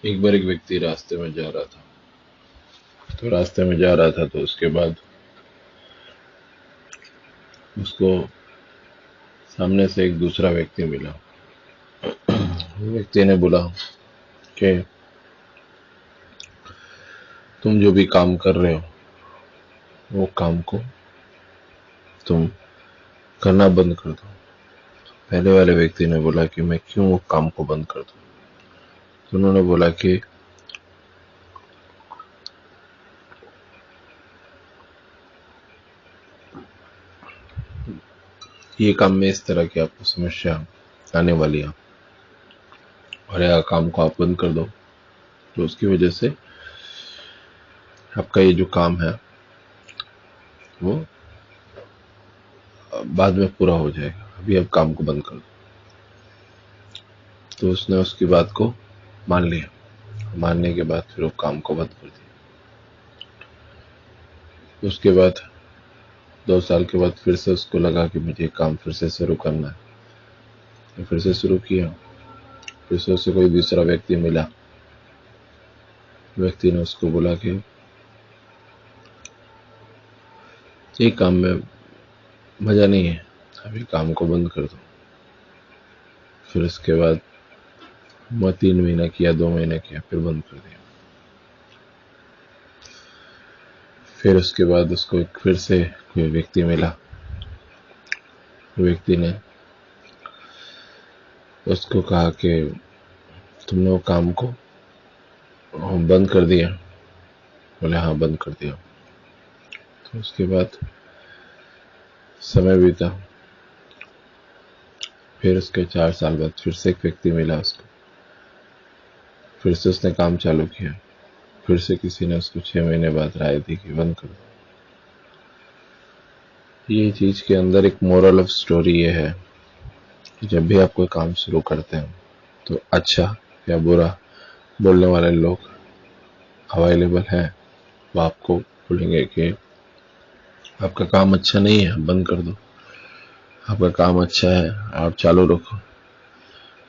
एक बार एक व्यक्ति रास्ते में जा रहा था। तो रास्ते में जा रहा था तो उसके बाद उसको सामने से एक दूसरा व्यक्ति मिला। वो व्यक्ति ने बोला कि तुम जो भी काम कर रहे हो वो काम को तुम करना बंद कर दो। पहले वाले व्यक्ति ने बोला कि मैं क्यों वो काम को बंद कर दूं। तो उन्होंने बोला कि ये काम में इस तरह की आपको समस्या आने वाली है और यह काम को आप बंद कर दो तो उसकी वजह से आपका ये जो काम है वो बाद में पूरा हो जाएगा। अभी आप काम को बंद कर दो। तो उसने उसकी बात को मान लिया। मानने के बाद फिर वो काम को बंद कर दिया। उसके बाद 2 साल के बाद फिर से उसको लगा कि मुझे काम फिर से शुरू करना है। तो फिर से शुरू किया। फिर से उसे कोई दूसरा व्यक्ति मिला। व्यक्ति ने उसको बोला कि ये काम में मजा नहीं है, अभी काम को बंद कर दो। फिर उसके बाद 3 महीना किया, 2 महीने किया, फिर बंद कर दिया। फिर उसके बाद उसको फिर से कोई व्यक्ति मिला। व्यक्ति ने उसको कहा कि तुमने वो काम को बंद कर दिया। बोले हाँ, बंद कर दिया। तो उसके बाद समय बीता। फिर उसके 4 साल बाद फिर से एक व्यक्ति मिला उसको। फिर से उसने काम चालू किया। फिर से किसी ने उसको 6 महीने बाद राय दी कि बंद कर दो। ये चीज के अंदर एक मोरल ऑफ स्टोरी ये है कि जब भी आप कोई काम शुरू करते हैं तो अच्छा या बुरा बोलने वाले लोग अवेलेबल हैं। वो आपको बोलेंगे कि आपका काम अच्छा नहीं है, बंद कर दो। आपका काम अच्छा है, आप चालू रखो।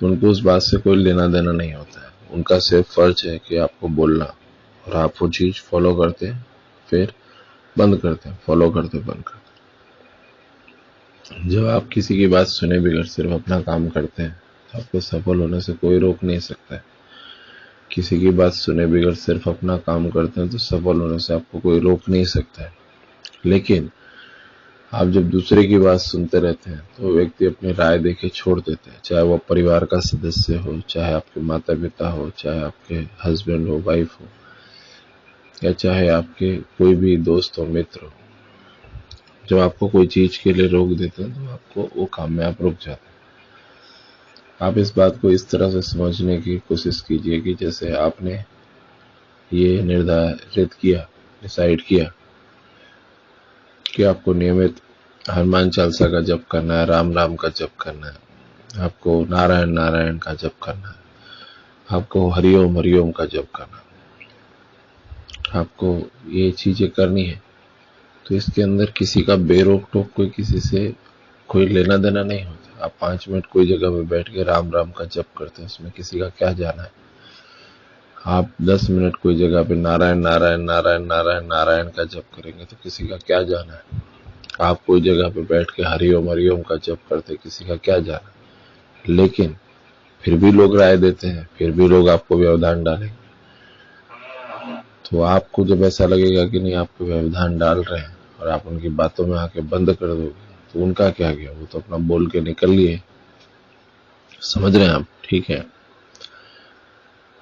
उनको उस बात से कोई लेना देना नहीं होता है। उनका सिर्फ फर्ज है कि आपको बोलना, और आप वो चीज फॉलो करते हैं, फिर बंद करते हैं, फॉलो करते, बंद करते। जब आप किसी की बात सुने बगैर सिर्फ अपना काम करते हैं तो आपको सफल होने से कोई रोक नहीं सकता है। किसी की बात सुने बगैर सिर्फ अपना काम करते हैं तो सफल होने से आपको कोई रोक नहीं सकता है। लेकिन आप जब दूसरे की बात सुनते रहते हैं तो व्यक्ति अपनी राय देके छोड़ देते हैं, चाहे वो परिवार का सदस्य हो, चाहे आपके माता पिता हो, चाहे आपके हस्बैंड हो, वाइफ हो, या चाहे आपके कोई भी दोस्त हो, मित्र हो। जब आपको कोई चीज के लिए रोक देते हैं तो आपको वो काम में आप रुक जाते हैं। आप इस बात को इस तरह से समझने की कोशिश कीजिए कि जैसे आपने ये निर्धारित किया, डिसाइड किया कि आपको नियमित हनुमान चालीसा का जप करना है, राम राम का जप करना है, आपको नारायण नारायण का जप करना है, आपको हरिओम हरिओम का जप करना है, आपको ये चीजें करनी है। तो इसके अंदर किसी का बेरोक टोक कोई किसी से कोई लेना देना नहीं होता। आप 5 मिनट कोई जगह पे बैठ के राम राम का जप करते हैं, उसमें किसी का क्या जाना है। आप 10 मिनट कोई जगह पे नारायण नारायण नारायण नारायण नारायण का जप करेंगे तो किसी का क्या जाना है। आप कोई जगह पे बैठ के हरिओम हरिओम का जप करते, किसी का क्या जाना है। लेकिन फिर भी लोग राय देते हैं, फिर भी लोग आपको व्यवधान डालेंगे। तो आपको जब ऐसा लगेगा कि नहीं, आपको व्यवधान डाल रहे हैं और आप उनकी बातों में आके बंद कर दोगे तो उनका क्या गया, वो तो अपना बोल के निकल लिए। समझ रहे हैं आप? ठीक है।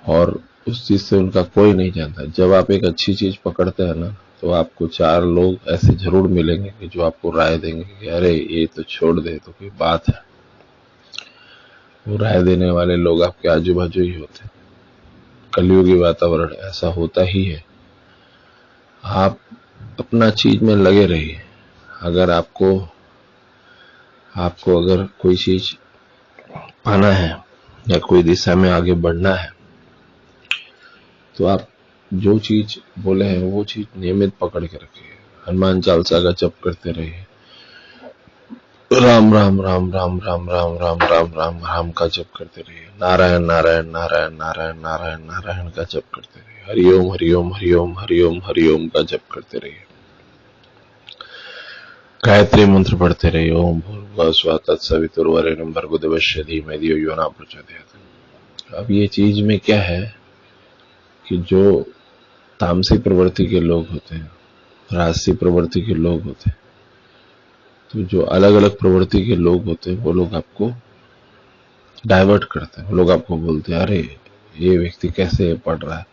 और उस चीज से उनका कोई नहीं जानता। जब आप एक अच्छी चीज पकड़ते हैं ना तो आपको 4 लोग ऐसे जरूर मिलेंगे कि जो आपको राय देंगे कि अरे ये तो छोड़ दे, तो कोई बात है। वो राय देने वाले लोग आपके आजू बाजू ही होते हैं। कलयुगी वातावरण ऐसा होता ही है। आप अपना चीज में लगे रहिए। अगर आपको आपको अगर कोई चीज पाना है या कोई दिशा में आगे बढ़ना है तो आप जो चीज बोले हैं वो चीज नियमित पकड़ के रखिए। हनुमान चालीसा का जप करते रहिए, राम राम राम राम राम राम राम राम राम राम का जप करते रहिए। नारायण नारायण नारायण नारायण नारायण नारायण का जप करते रहिए। हरिओम हरिओम हरिओम हरिओम हरिओम का जप करते रहिए। गायत्री मंत्र पढ़ते रहिए। ओम भूर्भुवः स्वः तत्सवितुर्वरेण्यं भर्गो देवस्य धीमहि धियो यो न प्रचोदयात्। अब ये चीज में क्या है कि जो तामसी प्रवृत्ति के लोग होते हैं, राजसी प्रवृत्ति के लोग होते हैं, तो जो अलग अलग प्रवृत्ति के लोग होते हैं वो लोग आपको डाइवर्ट करते हैं। लोग आपको बोलते हैं अरे ये व्यक्ति कैसे पढ़ रहा है,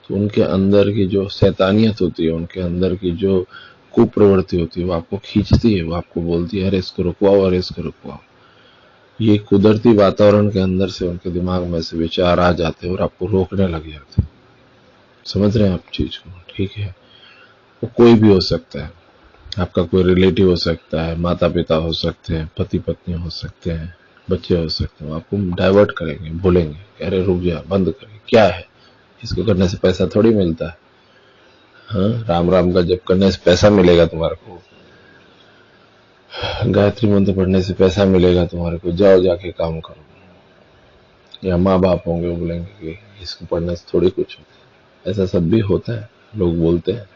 तो उनके अंदर की जो शैतानियत होती है, उनके अंदर की जो कुप्रवृत्ति होती है वो आपको खींचती है। वो आपको बोलती है अरे इसको रुकवाओ, अरे इसको रुकवाओ। ये कुदरती वातावरण के अंदर से उनके दिमाग में से विचार आ जाते हैं और आपको रोकने लग जाते हैं। समझ रहे हैं आप चीज को? ठीक है, वो कोई भी हो सकता है, आपका कोई रिलेटिव हो सकता है, माता पिता हो सकते हैं, पति पत्नी हो सकते हैं, बच्चे हो सकते हैं। आपको डाइवर्ट करेंगे, बोलेंगे अरे रुक जा, बंद करें, क्या है इसको करने से पैसा थोड़ी मिलता है। हाँ, राम राम का जप करने से पैसा मिलेगा तुम्हारे को, गायत्री मंत्र पढ़ने से पैसा मिलेगा तुम्हारे को, जाओ जाके काम करो। या माँ बाप होंगे वो बोलेंगे कि इसको पढ़ने से थोड़ी कुछ होता है। ऐसा सब भी होता है, लोग बोलते हैं।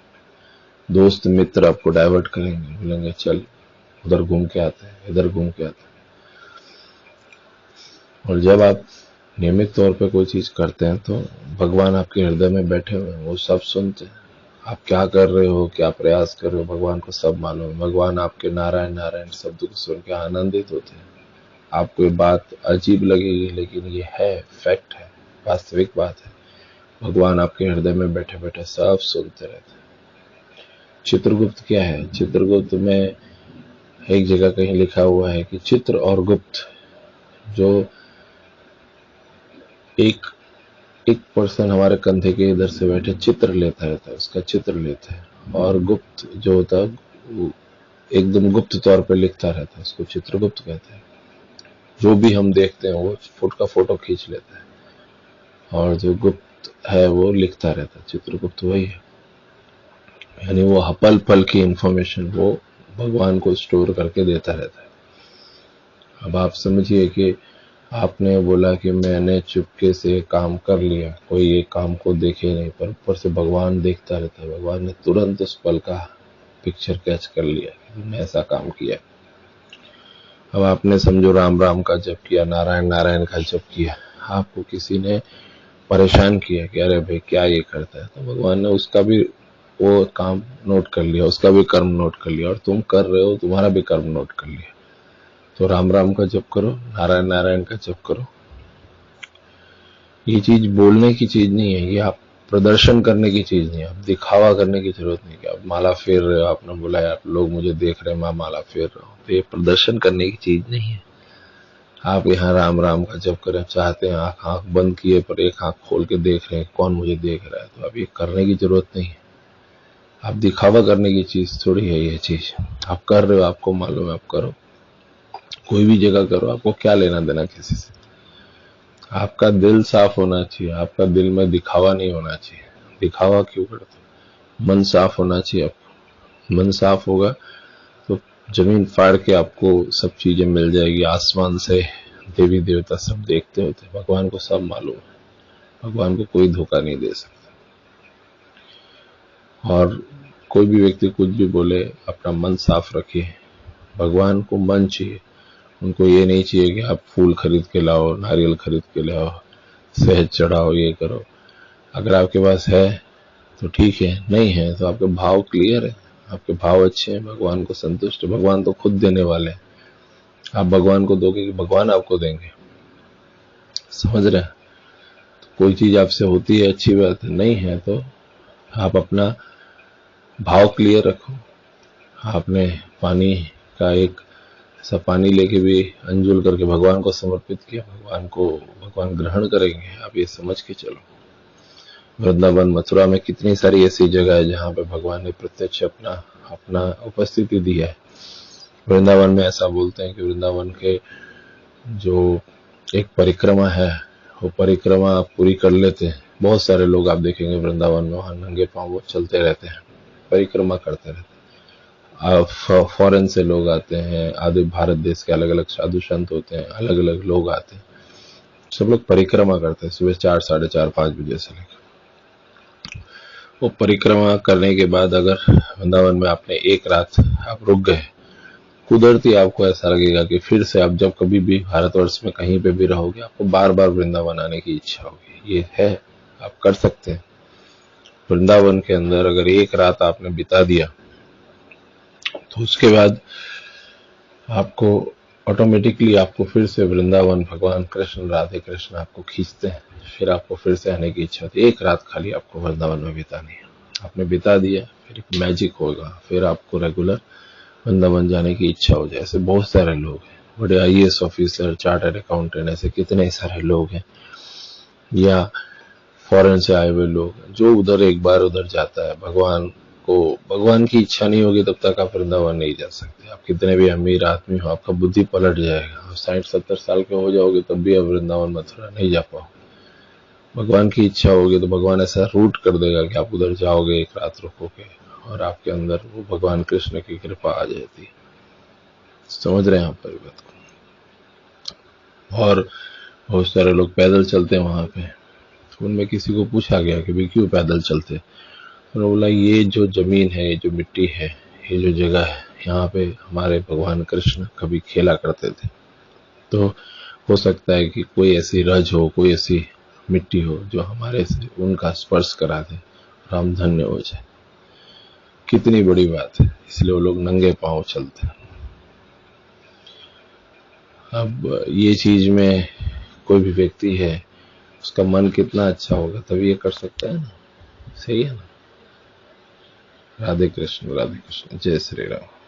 दोस्त मित्र आपको डाइवर्ट करेंगे, बोलेंगे चल उधर घूम के आते हैं, इधर घूम के आते हैं। और जब आप नियमित तौर पे कोई चीज करते हैं तो भगवान आपके हृदय में बैठे हुए हैं, वो सब सुनते हैं। आप क्या कर रहे हो, क्या प्रयास कर रहे हो, भगवान को सब मालूम है। भगवान आपके नारायण नारायण शब्द को सुन के आनंदित होते हैं। आपको ये बात अजीब लगेगी लेकिन ये है, फैक्ट है, वास्तविक बात है। भगवान आपके हृदय में बैठे बैठे सब सुनते रहते हैं। चित्रगुप्त क्या है? चित्रगुप्त में एक जगह कहीं लिखा हुआ है कि चित्र और गुप्त, जो एक पर्सन हमारे कंधे के इधर से बैठे चित्र लेता रहता है, उसका चित्र लेता है, और गुप्त जो होता है वो एकदम गुप्त तौर पे लिखता रहता है, उसको चित्रगुप्त कहते हैं। जो भी हम देखते हैं वो फोटो का फोटो खींच लेता है, और जो गुप्त है वो लिखता रहता है। चित्रगुप्त वही है, यानी वो पल पल की इंफॉर्मेशन वो भगवान को स्टोर करके देता रहता है। अब आप समझिए कि आपने बोला कि मैंने चुपके से काम कर लिया, कोई ये काम को देखे नहीं, पर ऊपर से भगवान देखता रहता है। भगवान ने तुरंत उस पल का पिक्चर कैच कर लिया कि मैंने ऐसा काम किया। अब आपने समझो राम राम का जप किया, नारायण नारायण का जप किया, आपको किसी ने परेशान किया कि अरे भाई क्या ये करता है, तो भगवान ने उसका भी वो काम नोट कर लिया, उसका भी कर्म नोट कर लिया, और तुम कर रहे हो, तुम्हारा भी कर्म नोट कर लिया। तो राम राम का जप करो, नारायण नारायण का जप करो। ये चीज बोलने की चीज नहीं है, ये आप प्रदर्शन करने की चीज नहीं है, आप दिखावा करने की जरूरत नहीं है। आप माला फेर रहे हो, आपने बोला यार लोग मुझे देख रहे हैं, मैं माला फेर रहा हूं, तो ये प्रदर्शन करने की चीज नहीं है। आप यहाँ राम राम का जप करें चाहते हैं, आंख बंद किए पर एक आंख खोल के देख रहे हैं कौन मुझे देख रहा है, तो अब ये करने की जरूरत नहीं है। आप दिखावा करने की चीज थोड़ी है ये चीज। आप कर रहे हो, आपको मालूम है, आप करो, कोई भी जगह करो, आपको क्या लेना देना किसी से। आपका दिल साफ होना चाहिए, आपका दिल में दिखावा नहीं होना चाहिए। दिखावा क्यों करते हो? मन साफ होना चाहिए आपको। मन साफ होगा तो जमीन फाड़ के आपको सब चीजें मिल जाएगी। आसमान से देवी देवता सब देखते होते, भगवान को सब मालूम है, भगवान को कोई धोखा नहीं दे सकता। और कोई भी व्यक्ति कुछ भी बोले, अपना मन साफ रखिए। भगवान को मन चाहिए, उनको ये नहीं चाहिए कि आप फूल खरीद के लाओ, नारियल खरीद के लाओ, शहद चढ़ाओ, ये करो। अगर आपके पास है तो ठीक है, नहीं है तो आपके भाव क्लियर है, आपके भाव अच्छे हैं, भगवान को संतुष्ट है। भगवान तो खुद देने वाले हैं, आप भगवान को दोगे कि भगवान आपको देंगे। समझ रहे हैं? तो कोई चीज आपसे होती है अच्छी बात है, नहीं है तो आप अपना भाव क्लियर रखो। आपने पानी का एक ऐसा पानी लेके भी अंजुल करके भगवान को समर्पित किया, भगवान ग्रहण करेंगे, आप ये समझ के चलो। वृंदावन मथुरा में कितनी सारी ऐसी जगह है जहां पे भगवान ने प्रत्यक्ष अपना उपस्थिति दी है। वृंदावन में ऐसा बोलते हैं कि वृंदावन के जो एक परिक्रमा है, वो परिक्रमा आप पूरी कर लेते हैं। बहुत सारे लोग आप देखेंगे वृंदावन में, वहां नंगे पांव वो चलते रहते हैं, परिक्रमा करते रहते हैं। फॉरेन से लोग आते हैं, आधे भारत देश के अलग अलग साधु संत होते हैं, अलग अलग लोग आते हैं, सब लोग परिक्रमा करते हैं सुबह 4, 4:30, 5 बजे से लेकर। वो परिक्रमा करने के बाद अगर वृंदावन में आपने एक रात आप रुक गए, कुदरती आपको ऐसा लगेगा कि फिर से आप जब कभी भी भारतवर्ष में कहीं पे भी रहोगे, आपको बार बार वृंदावन आने की इच्छा होगी। ये है, आप कर सकते हैं। वृंदावन के अंदर अगर एक रात आपने बिता दिया तो उसके बाद आपको ऑटोमेटिकली आपको फिर से वृंदावन, भगवान कृष्ण, राधे कृष्ण आपको खींचते हैं, फिर आपको फिर से आने की इच्छा होती है। एक रात खाली आपको वृंदावन में बितानी है, आपने बिता दिया, फिर एक मैजिक होगा, फिर आपको रेगुलर वृंदावन जाने की इच्छा हो जाए। ऐसे बहुत सारे लोग हैं, बड़े IAS ऑफिसर, चार्टर्ड अकाउंटेंट, ऐसे कितने सारे लोग हैं, या फॉरेन से आए हुए लोग, जो उधर एक बार उधर जाता है, भगवान की इच्छा नहीं होगी तब तक आप वृंदावन नहीं जा सकते। आप कितने भी अमीर आदमी हो, आपका बुद्धि पलट जाएगा, आप 60-70 साल के हो जाओगे तब भी आप वृंदावन मथुरा नहीं जा पाओ। भगवान की इच्छा होगी तो भगवान ऐसा रूट कर देगा कि आप उधर जाओगे, एक रात रुकोगे और आपके अंदर वो भगवान कृष्ण की कृपा आ जाती है। समझ रहे हैं आप पर बात को? और बहुत सारे लोग पैदल चलते हैं वहां पे। तो उनमें किसी को पूछा गया कि भाई क्यों पैदल चलते, तो बोला ये जो जमीन है, ये जो मिट्टी है, ये जो जगह है, यहाँ पे हमारे भगवान कृष्ण कभी खेला करते थे। तो हो सकता है कि कोई ऐसी रज हो, कोई ऐसी मिट्टी हो जो हमारे से उनका स्पर्श करा दे और हम धन्य हो जाए। कितनी बड़ी बात है, इसलिए वो लोग नंगे पांव चलते हैं। अब ये चीज में कोई भी व्यक्ति है, उसका मन कितना अच्छा होगा तभी ये कर सकता है ना। सही है ना। राधे कृष्ण, राधे कृष्ण, जय श्री राम।